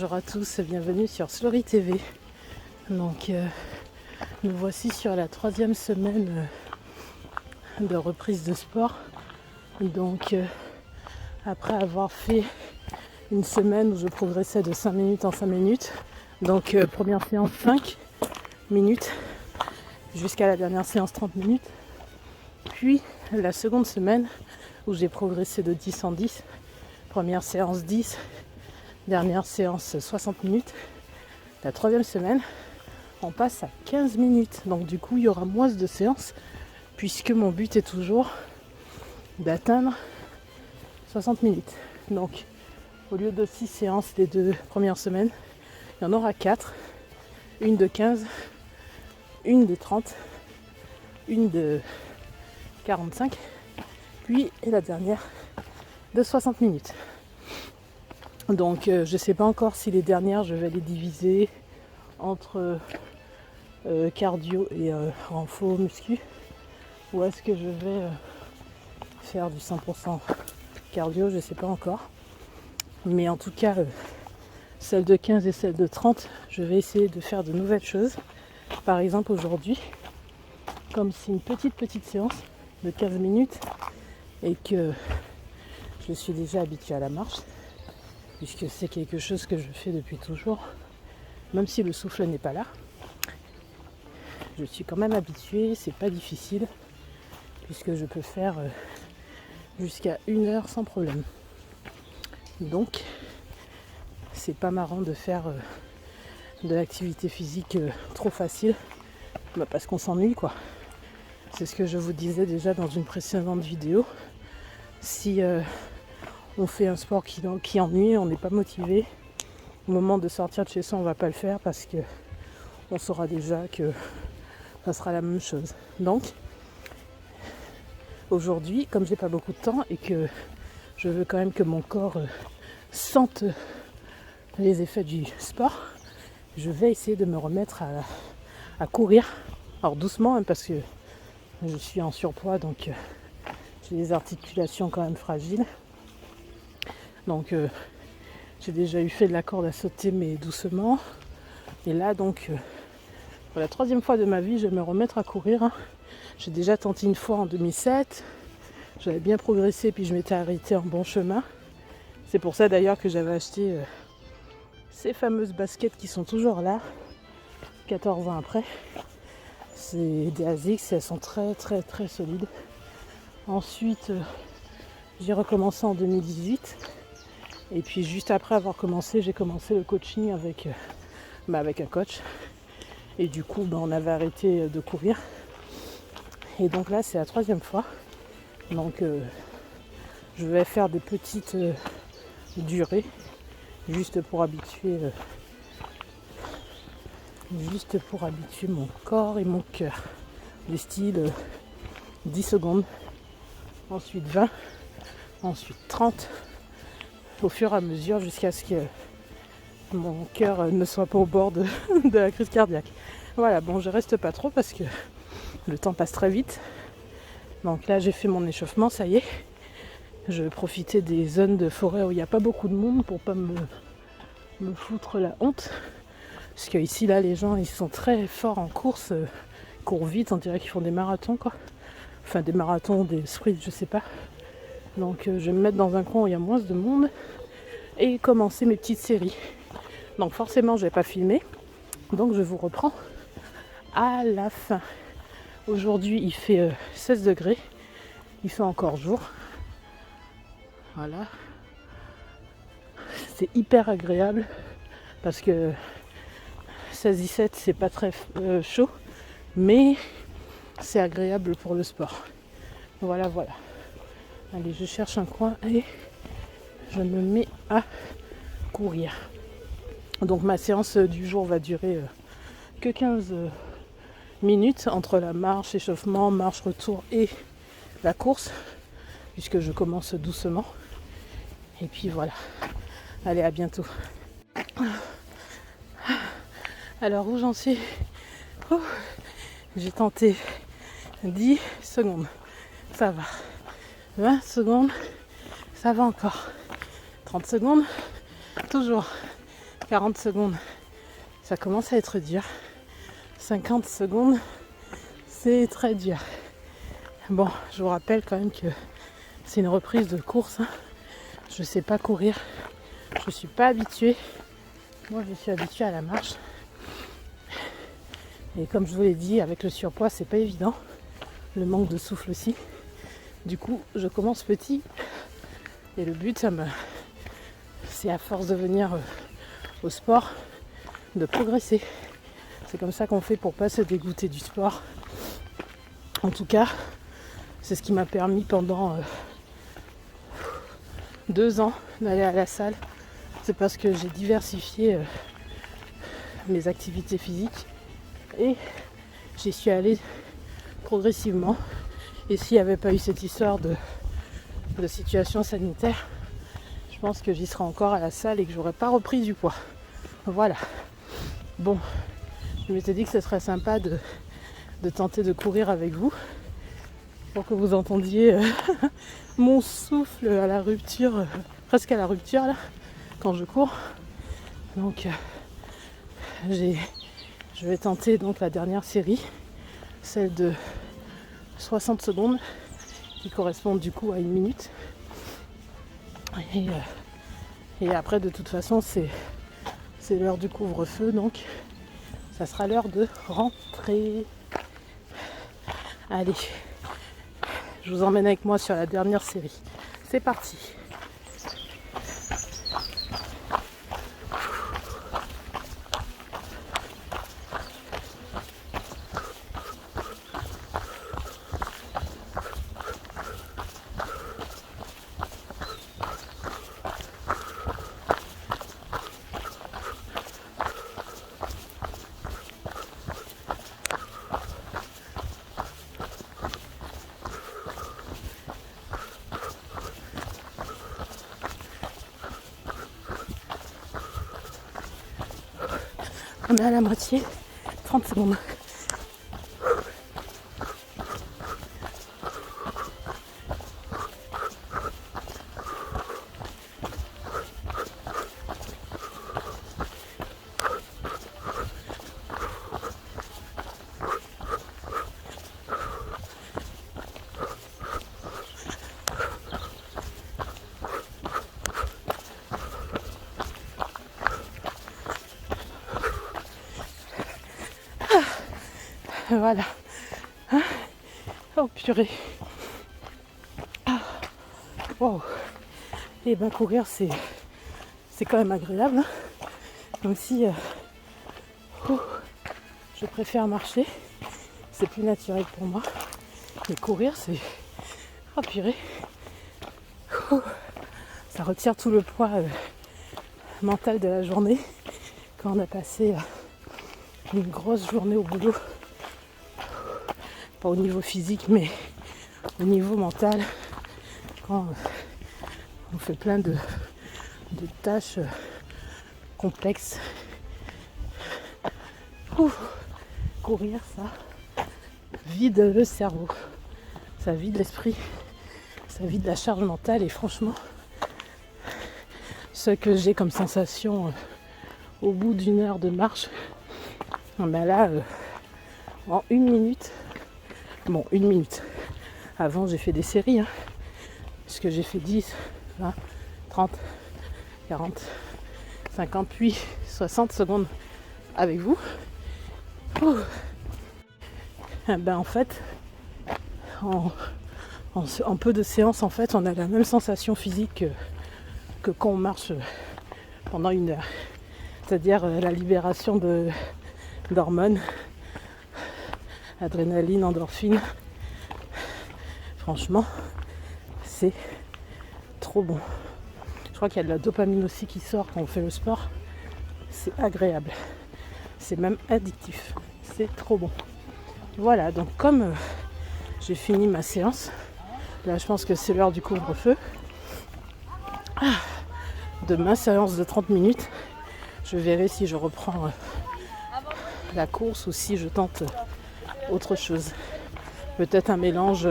Bonjour à tous, bienvenue sur Slory TV. Donc nous voici sur la 3e semaine de reprise de sport. Donc après avoir fait une semaine où je progressais de 5 minutes en 5 minutes, donc première séance 5 minutes jusqu'à la dernière séance 30 minutes, puis la seconde semaine où j'ai progressé de 10 en 10, première séance 10, dernière séance 60 minutes. La 3e semaine, on passe à 15 minutes. Donc du coup, il y aura moins de séances puisque mon but est toujours d'atteindre 60 minutes. Donc au lieu de 6 séances les 2 premières semaines, il y en aura 4. Une de 15, une de 30, une de 45, puis et la dernière de 60 minutes. Donc je ne sais pas encore si les dernières je vais les diviser entre cardio et renfo muscu, ou est-ce que je vais faire du 100% cardio, je ne sais pas encore. Mais en tout cas celle de 15 et celle de 30, je vais essayer de faire de nouvelles choses. Par exemple aujourd'hui, comme c'est une petite séance de 15 minutes et que je suis déjà habituée à la marche, puisque c'est quelque chose que je fais depuis toujours, même si le souffle n'est pas là. Je suis quand même habituée, c'est pas difficile, puisque je peux faire jusqu'à 1 heure sans problème. Donc, c'est pas marrant de faire de l'activité physique trop facile, parce qu'on s'ennuie quoi. C'est ce que je vous disais déjà dans une précédente vidéo. Si on fait un sport qui ennuie, on n'est pas motivé, au moment de sortir de chez soi, on ne va pas le faire parce que on saura déjà que ça sera la même chose. Donc, aujourd'hui, comme j'ai pas beaucoup de temps et que je veux quand même que mon corps sente les effets du sport, je vais essayer de me remettre à courir. Alors doucement, hein, parce que je suis en surpoids, donc j'ai des articulations quand même fragiles. Donc j'ai déjà eu fait de la corde à sauter, mais doucement. Et là donc pour la 3e fois de ma vie, je vais me remettre à courir. Hein. J'ai déjà tenté une fois en 2007. J'avais bien progressé, puis je m'étais arrêtée en bon chemin. C'est pour ça d'ailleurs que j'avais acheté ces fameuses baskets qui sont toujours là, 14 ans après. C'est des ASICS, elles sont très solides. Ensuite, j'ai recommencé en 2018. Et puis juste après avoir commencé, j'ai commencé le coaching avec un coach. Et du coup, on avait arrêté de courir. Et donc là, c'est la 3e fois. Donc je vais faire des petites durées, juste pour habituer mon corps et mon cœur. Du style 10 secondes, ensuite 20, ensuite 30, au fur et à mesure jusqu'à ce que mon cœur ne soit pas au bord de la crise cardiaque. Voilà, bon, je reste pas trop parce que le temps passe très vite. Donc là, j'ai fait mon échauffement, ça y est. Je vais profiter des zones de forêt où il n'y a pas beaucoup de monde pour pas me foutre la honte. Parce que ici, là, les gens, ils sont très forts en course, courent vite, on dirait qu'ils font des marathons, quoi. Enfin, des marathons, des sprints, je sais pas. Donc, je vais me mettre dans un coin où il y a moins de monde et commencer mes petites séries. Donc, forcément, je vais pas filmer. Donc, je vous reprends à la fin. Aujourd'hui, il fait 16 degrés. Il fait encore jour. Voilà. C'est hyper agréable parce que 16-17, c'est pas très chaud, mais c'est agréable pour le sport. Voilà. Allez, je cherche un coin et je me mets à courir. Donc ma séance du jour va durer que 15 minutes entre la marche, échauffement, marche, retour et la course, puisque je commence doucement. Et puis voilà. Allez, à bientôt. Alors où j'en suis ? J'ai tenté 10 secondes. Ça va. 20 secondes. Ça va encore. 30 secondes. Toujours. 40 secondes, ça commence à être dur. 50 secondes, c'est très dur. Bon, je vous rappelle quand même que c'est une reprise de course. Je ne sais pas courir. Je ne suis pas habituée. Moi, je suis habituée à la marche. Et comme je vous l'ai dit, avec le surpoids, c'est pas évident. Le manque de souffle aussi. Du coup, je commence petit. Et le but, c'est à force de venir au sport, de progresser. C'est comme ça qu'on fait pour pas se dégoûter du sport. En tout cas, c'est ce qui m'a permis pendant 2 ans d'aller à la salle. C'est parce que j'ai diversifié mes activités physiques et j'y suis allée progressivement. Et s'il n'y avait pas eu cette histoire de situation sanitaire, je pense que j'y serais encore à la salle et que j'aurais pas repris du poids. Voilà. Bon, je m'étais dit que ce serait sympa de tenter de courir avec vous pour que vous entendiez mon souffle à la rupture, presque à la rupture là, quand je cours. Donc je vais tenter donc la dernière série, celle de 60 secondes qui correspond du coup à 1 minute. Et après de toute façon c'est l'heure du couvre-feu, donc ça sera l'heure de rentrer. Allez, je vous emmène avec moi sur la dernière série. C'est parti. On est à la moitié, 30 secondes. Voilà. Oh purée. Wow. Et ben courir c'est quand même agréable. Hein. Même si je préfère marcher. C'est plus naturel pour moi. Mais courir c'est... Oh purée. Ça retire tout le poids mental de la journée. Quand on a passé une grosse journée au boulot. Pas au niveau physique, mais au niveau mental, quand on fait plein de tâches complexes. Courir, ça vide le cerveau, ça vide l'esprit, ça vide la charge mentale. Et franchement, ce que j'ai comme sensation au bout d'1 heure de marche, ben là, en 1 minute, bon, 1 minute. Avant, j'ai fait des séries, parce que j'ai fait 10, 20, 30, 40, 58, 60 secondes avec vous. Ben en fait, en peu de séances, en fait, on a la même sensation physique que quand on marche pendant 1 heure. C'est-à-dire la libération d'hormones, adrénaline, endorphine. Franchement, c'est trop bon. Je crois qu'il y a de la dopamine aussi qui sort quand on fait le sport. C'est agréable. C'est même addictif. C'est trop bon. Voilà, donc comme j'ai fini ma séance, là je pense que c'est l'heure du couvre-feu. Demain, séance de 30 minutes. Je verrai si je reprends la course ou si je tente autre chose. Peut-être un mélange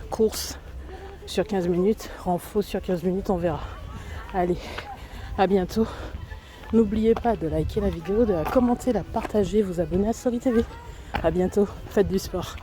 course sur 15 minutes, renfo sur 15 minutes, on verra. Allez, à bientôt. N'oubliez pas de liker la vidéo, de la commenter, la partager, vous abonner à Story TV. A bientôt, faites du sport.